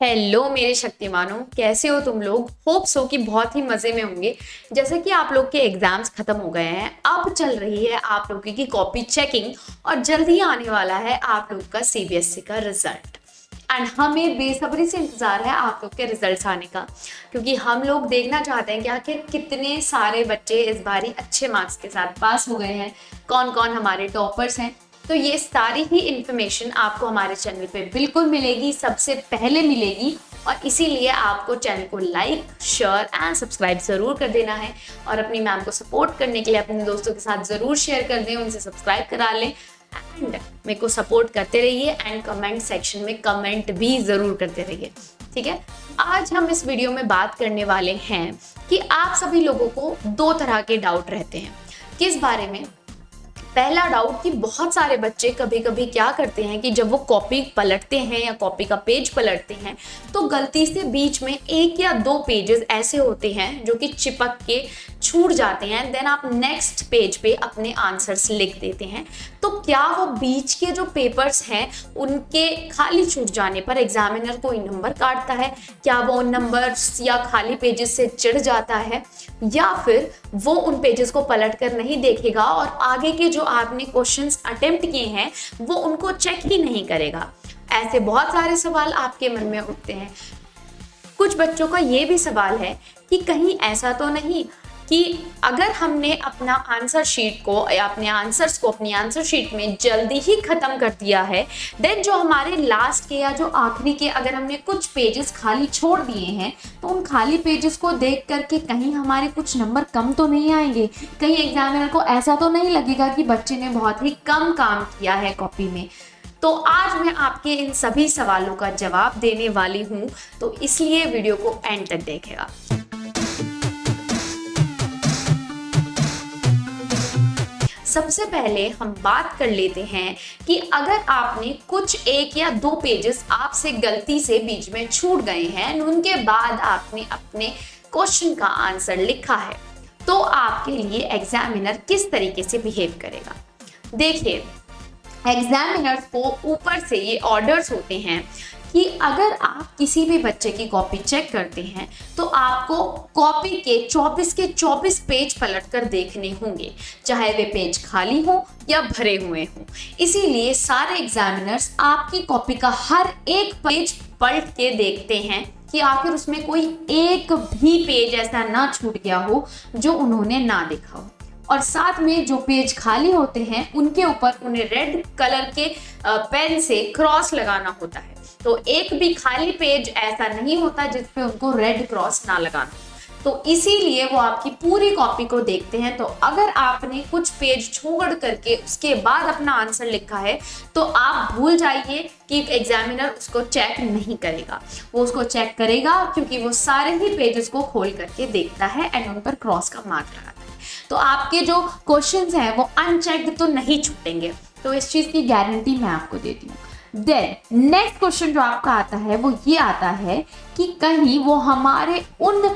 Hello मेरे शक्तिमानों, कैसे हो तुम लोग। होप सो कि बहुत ही मजे में होंगे। जैसे कि आप लोग के एग्जाम्स खत्म हो गए हैं, अब चल रही है आप लोगों की कॉपी चेकिंग और जल्दी आने वाला है आप लोग का सीबीएसई का रिजल्ट। एंड हमें बेसब्री से इंतजार है आप लोग के रिजल्ट्स आने का, क्योंकि हम लोग देखना चाहते हैं कि आखिर कितने सारे बच्चे इस बारी अच्छे मार्क्स के साथ पास हो गए हैं, कौन कौन हमारे टॉपर्स हैं। तो ये सारी ही इंफॉर्मेशन आपको हमारे चैनल पे बिल्कुल मिलेगी, सबसे पहले मिलेगी। और इसीलिए आपको चैनल को लाइक, शेयर एंड सब्सक्राइब ज़रूर कर देना है। और अपनी मैम को सपोर्ट करने के लिए अपने दोस्तों के साथ ज़रूर शेयर कर दें, उनसे सब्सक्राइब करा लें एंड मेरे को सपोर्ट करते रहिए। एंड कमेंट सेक्शन में कमेंट भी ज़रूर करते रहिए, ठीक है। आज हम इस वीडियो में बात करने वाले हैं कि आप सभी लोगों को दो तरह के डाउट रहते हैं। किस बारे में? पहला डाउट कि बहुत सारे बच्चे कभी कभी क्या करते हैं कि जब वो कॉपी पलटते हैं या कॉपी का पेज पलटते हैं तो गलती से बीच में एक या दो पेजेस ऐसे होते हैं जो कि चिपक के छूट जाते हैं। देन आप नेक्स्ट पेज पे अपने आंसर्स लिख देते हैं। तो क्या वो बीच के जो पेपर्स हैं उनके खाली छूट जाने पर एग्जामिनर कोई नंबर काटता है? क्या वो उन नंबर्स या खाली पेजेस से चिढ़ जाता है, या फिर वो उन पेजेस को पलट कर नहीं देखेगा और आगे के जो आपने क्वेश्चंस अटेम्प्ट किए हैं वो उनको चेक ही नहीं करेगा? ऐसे बहुत सारे सवाल आपके मन में उठते हैं। कुछ बच्चों का ये भी सवाल है कि कहीं ऐसा तो नहीं कि अगर हमने अपना आंसर शीट को या अपने आंसर्स को अपनी आंसर शीट में जल्दी ही खत्म कर दिया है, देन जो हमारे लास्ट के या जो आखिरी के अगर हमने कुछ पेजेस खाली छोड़ दिए हैं तो उन खाली पेजेस को देख करके कहीं हमारे कुछ नंबर कम तो नहीं आएंगे? कहीं एग्जामिनर को ऐसा तो नहीं लगेगा कि बच्चे ने बहुत ही कम काम किया है कॉपी में? तो आज मैं आपके इन सभी सवालों का जवाब देने वाली हूँ, तो इसलिए वीडियो को एंड तक देखेगा। सबसे पहले हम बात कर लेते हैं कि अगर आपने कुछ एक या दो पेजेस आपसे गलती से बीच में छूट गए हैं, उनके बाद आपने अपने क्वेश्चन का आंसर लिखा है, तो आपके लिए एग्जामिनर किस तरीके से बिहेव करेगा। देखिए, एग्जामिनर्स को ऊपर से ये ऑर्डर्स होते हैं कि अगर आप किसी भी बच्चे की कॉपी चेक करते हैं तो आपको कॉपी के 24 के 24 पेज पलट कर देखने होंगे, चाहे वे पेज खाली हो या भरे हुए हों। इसीलिए सारे एग्जामिनर्स आपकी कॉपी का हर एक पेज पलट के देखते हैं कि आखिर उसमें कोई एक भी पेज ऐसा ना छूट गया हो जो उन्होंने ना देखा हो। और साथ में जो पेज खाली होते हैं उनके ऊपर उन्हें रेड कलर के पेन से क्रॉस लगाना होता है। तो एक भी खाली पेज ऐसा नहीं होता जिस पे उनको रेड क्रॉस ना लगाना। तो इसीलिए वो आपकी पूरी कॉपी को देखते हैं। तो अगर आपने कुछ पेज छोड़ करके उसके बाद अपना आंसर लिखा है तो आप भूल जाइए कि एग्जामिनर उसको चेक नहीं करेगा। वो उसको चेक करेगा क्योंकि वो सारे ही पेजेस को खोल करके देखता है एंड उन पर क्रॉस का मार्क लगाता है। तो आपके जो क्वेश्चंस हैं वो अनचेक्ड तो नहीं छूटेंगे, तो इस चीज की गारंटी मैं आपको देती हूँ। देन नेक्स्ट क्वेश्चन जो आपका आता है वो ये आता है कि कहीं वो हमारे उन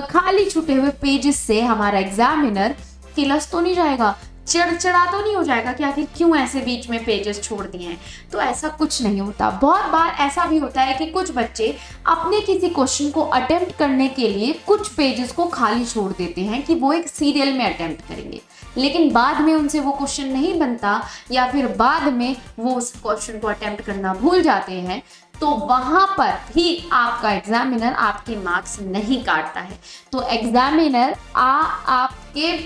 खाली छूटे हुए पेजेस से हमारा एग्जामिनर किलस तो नहीं जाएगा, चिड़चिड़ा तो नहीं हो जाएगा कि आखिर क्यों ऐसे बीच में पेजेस छोड़ दिए हैं? तो ऐसा कुछ नहीं होता। बहुत बार ऐसा भी होता है कि कुछ बच्चे अपने किसी क्वेश्चन को अटेम्प्ट करने के लिए कुछ पेजेस को खाली छोड़ देते हैं कि वो एक सीरियल में अटेम्प्ट करेंगे, लेकिन बाद में उनसे वो क्वेश्चन नहीं बनता या फिर बाद में वो उस क्वेश्चन को अटेम्प्ट करना भूल जाते हैं, तो वहां पर भी आपका एग्जामिनर आपके मार्क्स नहीं काटता है। तो एग्जामिनर आपके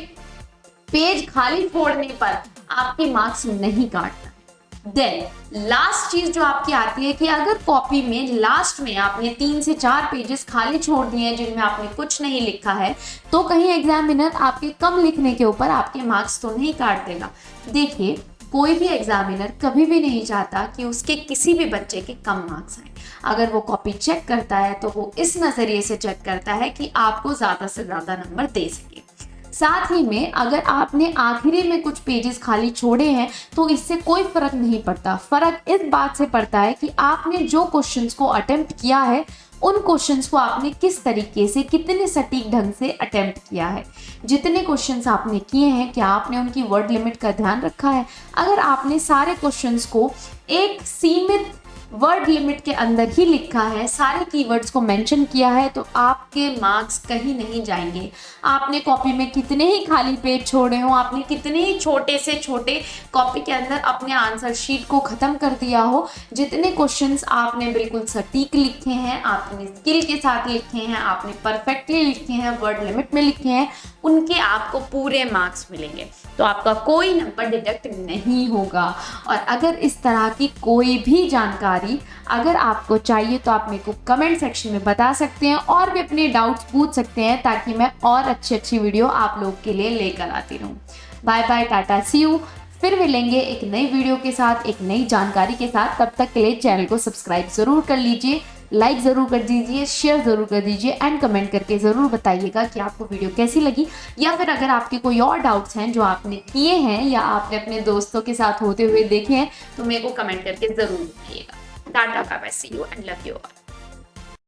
पेज खाली छोड़ने पर आपके मार्क्स नहीं काटता। देन लास्ट चीज जो आपकी आती है कि अगर कॉपी में लास्ट में आपने 3 से 4 पेजेस खाली छोड़ दिए हैं जिनमें आपने कुछ नहीं लिखा है, तो कहीं एग्जामिनर आपके कम लिखने के ऊपर आपके मार्क्स तो नहीं काट देगा। देखिए, कोई भी एग्जामिनर कभी भी नहीं चाहता कि उसके किसी भी बच्चे के कम मार्क्स आए। अगर वो कॉपी चेक करता है तो वो इस नजरिए से चेक करता है कि आपको ज्यादा से ज्यादा नंबर दे सके। साथ ही में अगर आपने आखिरी में कुछ पेजेस खाली छोड़े हैं तो इससे कोई फर्क नहीं पड़ता। फर्क इस बात से पड़ता है कि आपने जो क्वेश्चंस को अटेम्प्ट किया है उन क्वेश्चंस को आपने किस तरीके से, कितने सटीक ढंग से अटेम्प्ट किया है। जितने क्वेश्चंस आपने किए हैं, क्या आपने उनकी वर्ड लिमिट का ध्यान रखा है? अगर आपने सारे क्वेश्चंस को एक सीमित वर्ड लिमिट के अंदर ही लिखा है, सारे कीवर्ड्स को मेंशन किया है, तो आपके मार्क्स कहीं नहीं जाएंगे। आपने कॉपी में कितने ही खाली पेज छोड़े हो, आपने कितने ही छोटे से छोटे कॉपी के अंदर अपने आंसर शीट को ख़त्म कर दिया हो, जितने क्वेश्चंस आपने बिल्कुल सटीक लिखे हैं, आपने स्किल के साथ लिखे हैं, आपने परफेक्टली लिखे हैं, वर्ड लिमिट में लिखे हैं, उनके आपको पूरे मार्क्स मिलेंगे। तो आपका कोई नंबर डिडक्ट नहीं होगा। और अगर इस तरह की कोई भी जानकारी अगर आपको चाहिए तो आप मेरे को कमेंट सेक्शन में बता सकते हैं और भी अपने डाउट्स पूछ सकते हैं, ताकि मैं और अच्छी वीडियो आप लोग के लिए लेकर आती रहूँ। Bye bye, tata, see you. फिर मिलेंगे एक नई वीडियो के साथ, एक नई जानकारी के साथ। तब तक के लिए चैनल को सब्सक्राइब ज़रूर कर लीजिए, लाइक ज़रूर कर दीजिए, शेयर ज़रूर कर दीजिए एंड कमेंट करके ज़रूर बताइएगा कि आपको वीडियो कैसी लगी, या फिर अगर आपके कोई और डाउट्स हैं जो आपने किए हैं या आपने अपने दोस्तों के साथ होते हुए देखे हैं, तो मेरे को कमेंट करके ज़रूर बताइएगा। Tata, bye bye, see you and love you all.